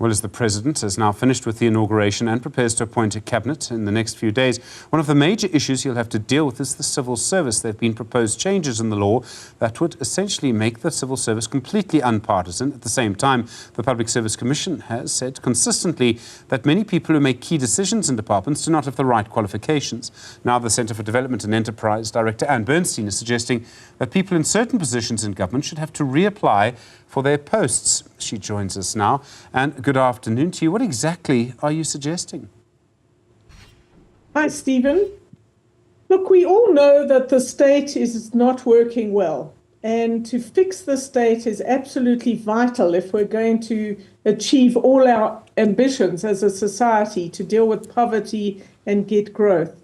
Well, as the President has now finished with the inauguration and prepares to appoint a cabinet in the next few days, one of the major issues he'll have to deal with is the civil service. There have been proposed changes in the law that would essentially make the civil service completely unpartisan. At the same time, the Public Service Commission has said consistently that many people who make key decisions in departments do not have the right qualifications. Now, the Centre for Development and Enterprise Director Ann Bernstein is suggesting that people in certain positions in government should have to reapply for their posts. She joins us now. And good afternoon to you. What exactly are you suggesting? Hi, Stephen. Look, we all know that the state is not working well. And to fix the state is absolutely vital if we're going to achieve all our ambitions as a society to deal with poverty and get growth.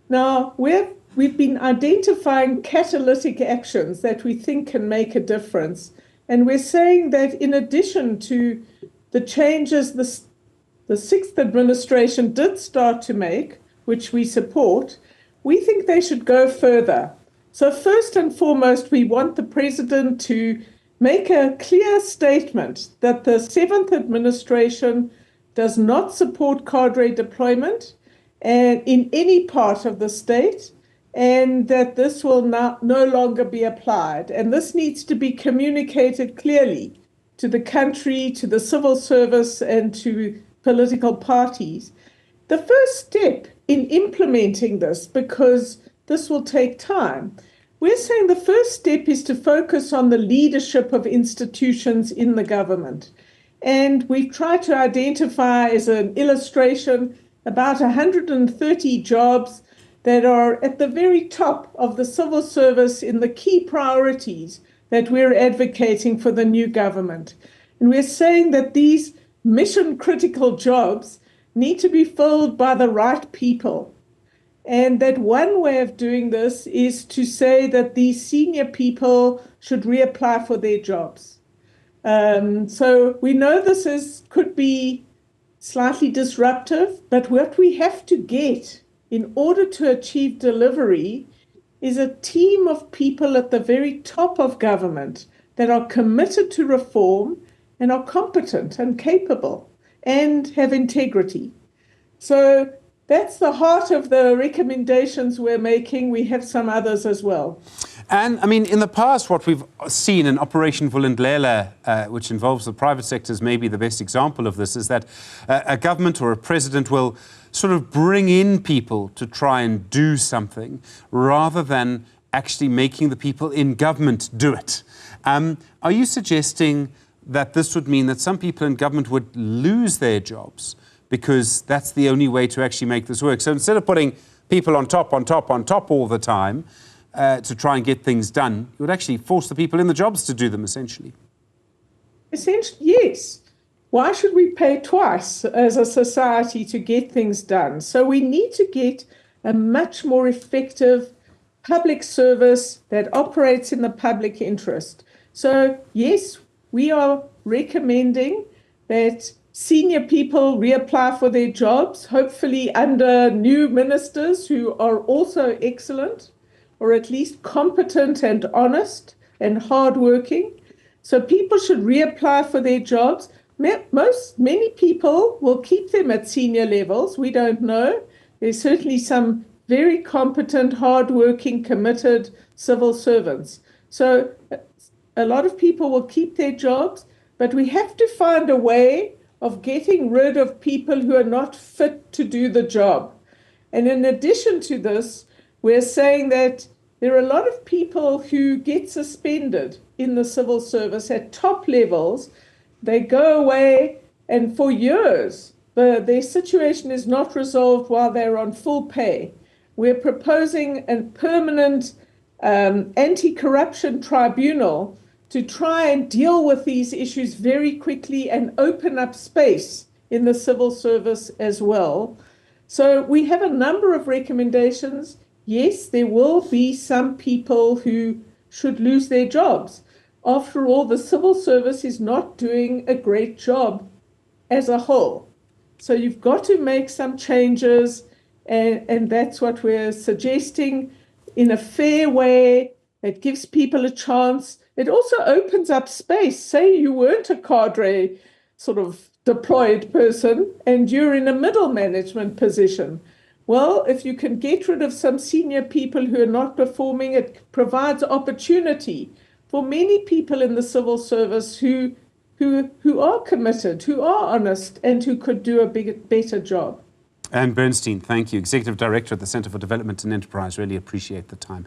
Now, we've been identifying catalytic actions that we think can make a difference. And we're saying that in addition to the changes the sixth administration did start to make, which we support, we think they should go further. So first and foremost, we want the President to make a clear statement that the seventh administration does not support cadre deployment and in any part of the state, and that this will no longer be applied. And this needs to be communicated clearly to the country, to the civil service, and to political parties. The first step in implementing this, because this will take time, we're saying the first step is to focus on the leadership of institutions in the government. And we've tried to identify as an illustration about 130 jobs that are at the very top of the civil service in the key priorities that we're advocating for the new government. And we're saying that these mission-critical jobs need to be filled by the right people. And that one way of doing this is to say that these senior people should reapply for their jobs. So we know this could be slightly disruptive, but what we have to get in order to achieve delivery is a team of people at the very top of government that are committed to reform and are competent and capable and have integrity. So that's the heart of the recommendations we're making. We have some others as well. And I mean, in the past, what we've seen in Operation Vulindlela, which involves the private sector, is maybe the best example of this, is that a government or a president will sort of bring in people to try and do something rather than actually making the people in government do it. Are you suggesting that this would mean that some people in government would lose their jobs because that's the only way to actually make this work? So instead of putting people on top all the time to try and get things done, you would actually force the people in the jobs to do them, essentially. Essentially, yes. Why should we pay twice as a society to get things done? So we need to get a much more effective public service that operates in the public interest. So yes, we are recommending that senior people reapply for their jobs, hopefully under new ministers who are also excellent, or at least competent and honest and hardworking. So people should reapply for their jobs. Many people will keep them at senior levels. We don't know. There's certainly some very competent, hardworking, committed civil servants. So a lot of people will keep their jobs, but we have to find a way of getting rid of people who are not fit to do the job. And in addition to this, we're saying that there are a lot of people who get suspended in the civil service at top levels. They go away, and for years, their situation is not resolved while they're on full pay. We're proposing a permanent anti-corruption tribunal to try and deal with these issues very quickly and open up space in the civil service as well. So we have a number of recommendations. Yes, there will be some people who should lose their jobs. After all, the civil service is not doing a great job as a whole. So you've got to make some changes, and that's what we're suggesting in a fair way that gives people a chance. It also opens up space. Say you weren't a cadre sort of deployed person and you're in a middle management position. Well, if you can get rid of some senior people who are not performing, it provides opportunity for many people in the civil service who are committed, who are honest, and who could do a better job. Ann Bernstein, thank you. Executive Director at the Centre for Development and Enterprise. Really appreciate the time.